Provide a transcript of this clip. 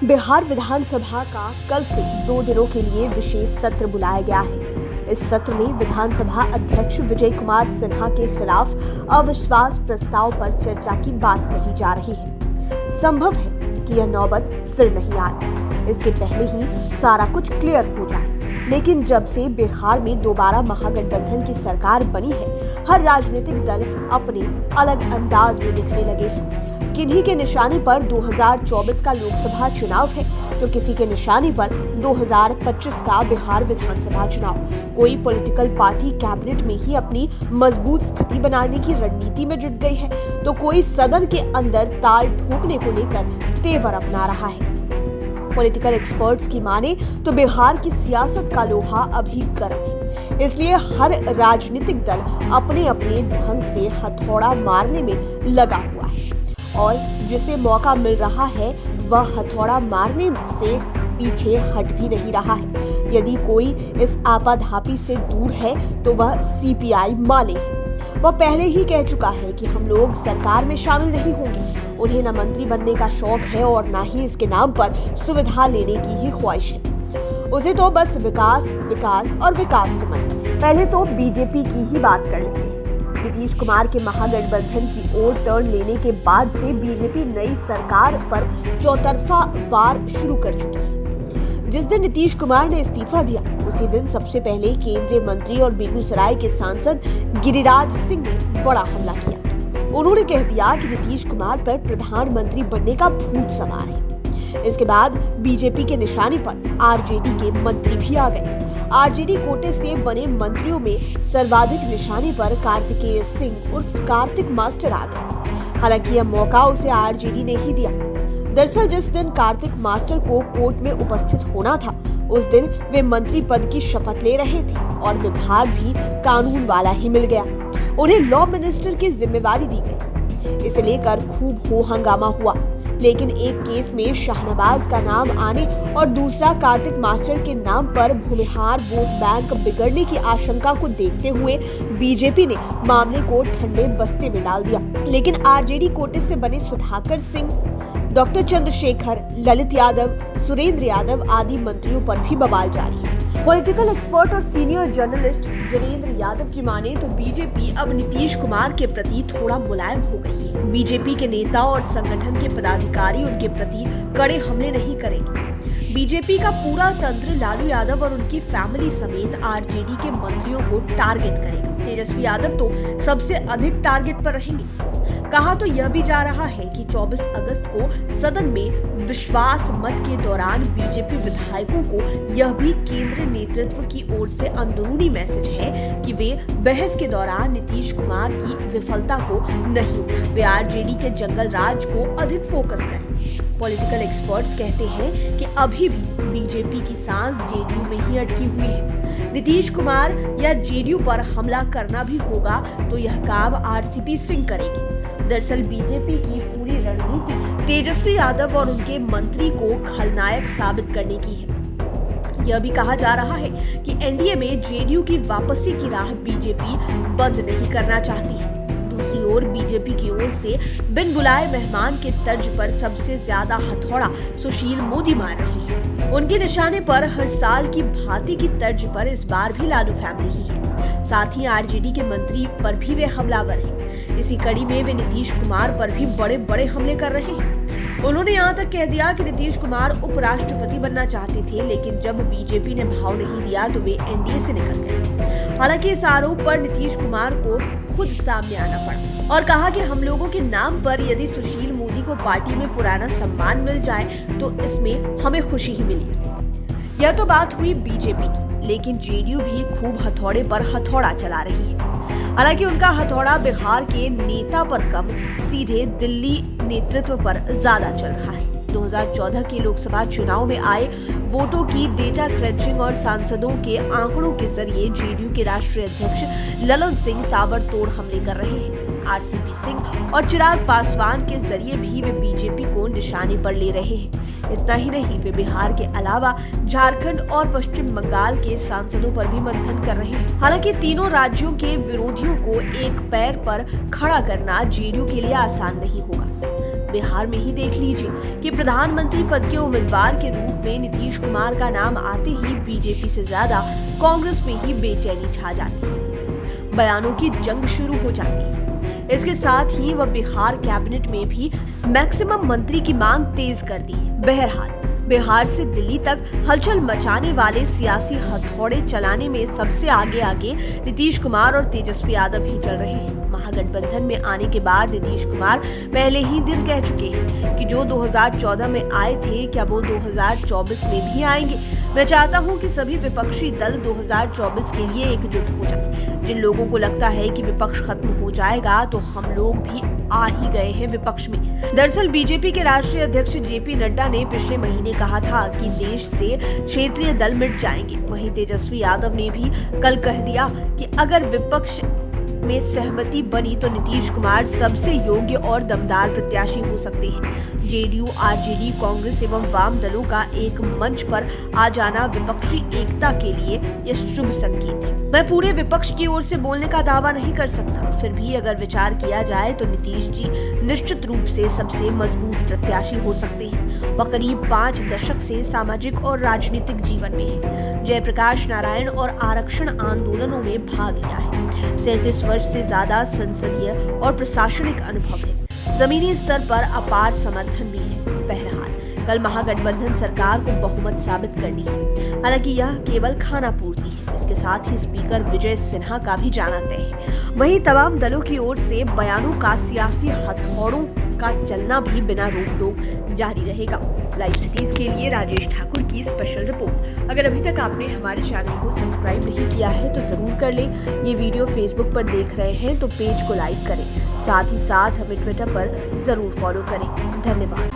बिहार विधानसभा का कल से 2 दिनों के लिए विशेष सत्र बुलाया गया है। इस सत्र में विधानसभा अध्यक्ष विजय कुमार सिन्हा के खिलाफ अविश्वास प्रस्ताव पर चर्चा की बात कही जा रही है। संभव है कि यह नौबत फिर नहीं आए, इसके पहले ही सारा कुछ क्लियर हो जाए। लेकिन जब से बिहार में दोबारा महागठबंधन की सरकार बनी है, हर राजनीतिक दल अपने अलग अंदाज में दिखने लगे हैं। किन्हीं के निशाने पर 2024 का लोकसभा चुनाव है, तो किसी के निशाने पर 2025 का बिहार विधानसभा चुनाव। कोई पॉलिटिकल पार्टी कैबिनेट में ही अपनी मजबूत स्थिति बनाने की रणनीति में जुट गई है, तो कोई सदन के अंदर ताल ठोकने को लेकर तेवर अपना रहा है। पॉलिटिकल एक्सपर्ट्स की माने तो बिहार की सियासत का लोहा अभी गर्म है, इसलिए हर राजनीतिक दल अपने अपने ढंग से हथौड़ा मारने में लगा हुआ है और जिसे मौका मिल रहा है वह हथौड़ा मारने से पीछे हट भी नहीं रहा है। यदि कोई इस आपाधापी से दूर है तो वह सीपीआई माले है। वह पहले ही कह चुका है कि हम लोग सरकार में शामिल नहीं होंगे। उन्हें न मंत्री बनने का शौक है और न ही इसके नाम पर सुविधा लेने की ही ख्वाहिश है। उसे तो बस विकास विकास और विकास से मतलब है। पहले तो बीजेपी की ही बात कर लेते हैं। नीतीश कुमार के महागठबंधन की ओर टर्न लेने के बाद से बीजेपी नई सरकार पर चौतरफा वार शुरू कर चुकी है। जिस दिन नीतीश कुमार ने इस्तीफा दिया, उसी दिन सबसे पहले केंद्रीय मंत्री और बेगूसराय के सांसद गिरिराज सिंह ने बड़ा हमला किया। उन्होंने कह दिया कि नीतीश कुमार पर प्रधानमंत्री बनने का भूत सवार है। इसके बाद बीजेपी के निशाने पर आरजेडी के मंत्री भी आ गए। आरजेडी कोटे से बने मंत्रियों में सर्वाधिक निशाने पर कार्तिकेय सिंह उर्फ कार्तिक मास्टर आ गए। हालांकि यह मौका उसे आरजेडी ने ही दिया। दरअसल जिस दिन कार्तिक मास्टर को कोर्ट में उपस्थित होना था, उस दिन वे मंत्री पद की शपथ ले रहे थे और विभाग भी कानून वाला ही मिल गया। उन्हें लॉ मिनिस्टर की जिम्मेवारी दी गई। इसे लेकर खूब हो हंगामा हुआ, लेकिन एक केस में शाहनवाज का नाम आने और दूसरा कार्तिक मास्टर के नाम पर भूमिहार वोट बैंक बिगड़ने की आशंका को देखते हुए बीजेपी ने मामले को ठंडे बस्ते में डाल दिया। लेकिन आरजेडी कोटे से बने सुधाकर सिंह, डॉक्टर चंद्रशेखर, ललित यादव, सुरेंद्र यादव आदि मंत्रियों पर भी बवाल जारी है। पॉलिटिकल एक्सपर्ट और सीनियर जर्नलिस्ट वीरेंद्र यादव की माने तो बीजेपी अब नीतीश कुमार के प्रति थोड़ा मुलायम हो गई है। बीजेपी के नेता और संगठन के पदाधिकारी उनके प्रति कड़े हमले नहीं करेंगे। बीजेपी का पूरा तंत्र लालू यादव और उनकी फैमिली समेत आरजेडी के मंत्रियों को टारगेट करेगा। तेजस्वी यादव तो सबसे अधिक टारगेट पर रहेंगे। कहा तो यह भी जा रहा है कि 24 अगस्त को सदन में विश्वास मत के दौरान बीजेपी विधायकों को यह भी केंद्रीय नेतृत्व की ओर से अंदरूनी मैसेज है कि वे बहस के दौरान नीतीश कुमार की विफलता को नहीं उठाएं। वे आरजेडी के जंगल राज को अधिक फोकस करें। पॉलिटिकल एक्सपर्ट्स कहते हैं कि अभी भी बीजेपी की सांस जेडीयू में ही अटकी हुई है। नीतीश कुमार या जेडीयू पर हमला करना भी होगा तो यह काम आरसीपी सिंह करेगी। दरअसल बीजेपी की पूरी रणनीति तेजस्वी यादव और उनके मंत्री को खलनायक साबित करने की है। यह भी कहा जा रहा है कि एनडीए में जेडीयू की वापसी की राह बीजेपी बंद नहीं करना चाहती है। दूसरी ओर बीजेपी की ओर से बिन बुलाए मेहमान के तर्ज पर सबसे ज्यादा हथौड़ा सुशील मोदी मार रहे हैं। उनके निशाने पर हर साल की भांति की तर्ज पर इस बार भी लालू फैमिली ही है। साथ ही आरजेडी के मंत्री पर भी वे हमलावर हैं। इसी कड़ी में वे नीतीश कुमार पर भी बड़े बड़े हमले कर रहे हैं। उन्होंने यहाँ तक कह दिया कि नीतीश कुमार उपराष्ट्रपति बनना चाहते थे, लेकिन जब बीजेपी ने भाव नहीं दिया तो वे एनडीए से निकल गए। हालांकि इस आरोप पर नीतीश कुमार को खुद सामने आना पड़ा और कहा कि हम लोगों के नाम पर यदि सुशील मोदी को पार्टी में पुराना सम्मान मिल जाए तो इसमें हमें खुशी ही मिलेगी। यह तो बात हुई बीजेपी की, लेकिन जेडीयू भी खूब हथौड़े पर हथौड़ा चला रही है। हालांकि उनका हथौड़ा बिहार के नेता पर कम, सीधे दिल्ली नेतृत्व पर ज्यादा चल रहा है। 2014 के लोकसभा चुनाव में आए वोटों की डेटा क्रंचिंग और सांसदों के आंकड़ों के जरिए जेडीयू के राष्ट्रीय अध्यक्ष ललन सिंह ताबड़तोड़ हमले कर रहे हैं। आरसीपी सिंह और चिराग पासवान के जरिए भी वे बीजेपी को निशाने पर ले रहे हैं। इतना ही नहीं, वे बिहार के अलावा झारखंड और पश्चिम बंगाल के सांसदों पर भी मंथन कर रहे हैं। हालांकि तीनों राज्यों के विरोधियों को एक पैर पर खड़ा करना जेडीयू के लिए आसान नहीं होगा। बिहार में ही देख लीजिए कि प्रधानमंत्री पद के उम्मीदवार के रूप में नीतीश कुमार का नाम आते ही बीजेपी से ज्यादा कांग्रेस में ही बेचैनी छा जाती है, बयानों की जंग शुरू हो जाती है। इसके साथ ही वह बिहार कैबिनेट में भी मैक्सिमम मंत्री की मांग तेज कर दी। बहरहाल बिहार से दिल्ली तक हलचल मचाने वाले सियासी हथौड़े चलाने में सबसे आगे नीतीश कुमार और तेजस्वी यादव ही चल रहे हैं। महागठबंधन में आने के बाद नीतीश कुमार पहले ही दिन कह चुके हैं कि जो 2014 में आए थे, क्या वो 2024 में भी आएंगे। मैं चाहता हूं कि सभी विपक्षी दल 2024 के लिए एकजुट हो जाएं। जिन लोगों को लगता है कि विपक्ष खत्म हो जाएगा, तो हम लोग भी आ ही गए हैं विपक्ष में। दरअसल बीजेपी के राष्ट्रीय अध्यक्ष जेपी नड्डा ने पिछले महीने कहा था कि देश से क्षेत्रीय दल मिट जाएंगे। वहीं तेजस्वी यादव ने भी कल कह दिया कि अगर विपक्ष में सहमति बनी तो नीतीश कुमार सबसे योग्य और दमदार प्रत्याशी हो सकते हैं। जेडीयू, आरजेडी, कांग्रेस एवं वाम दलों का एक मंच पर आ जाना विपक्षी एकता के लिए यह शुभ संकेत है। मैं पूरे विपक्ष की ओर से बोलने का दावा नहीं कर सकता, फिर भी अगर विचार किया जाए तो नीतीश जी निश्चित रूप से सबसे मजबूत प्रत्याशी हो सकते हैं। वह करीब 5 दशक से सामाजिक और राजनीतिक जीवन में है। जयप्रकाश नारायण और आरक्षण आंदोलनों में भाग लिया है। 37 वर्ष से ज्यादा संसदीय और प्रशासनिक अनुभव है। जमीनी स्तर पर अपार समर्थन भी है। बहरहाल कल महागठबंधन सरकार को बहुमत साबित करनी है। हालांकि यह केवल खाना पूर्ति है, इसके साथ ही स्पीकर विजय सिन्हा का भी जाना तय है। वहीं तमाम दलों की ओर से बयानों का सियासी हथौड़ों का चलना भी बिना रोक टोक जारी रहेगा। लाइव सिटीज के लिए राजेश ठाकुर की स्पेशल रिपोर्ट। अगर अभी तक आपने हमारे चैनल को सब्सक्राइब नहीं किया है तो जरूर कर लें। ये वीडियो फेसबुक पर देख रहे हैं तो पेज को लाइक करें, साथ ही साथ हमें ट्विटर पर जरूर फॉलो करें। धन्यवाद।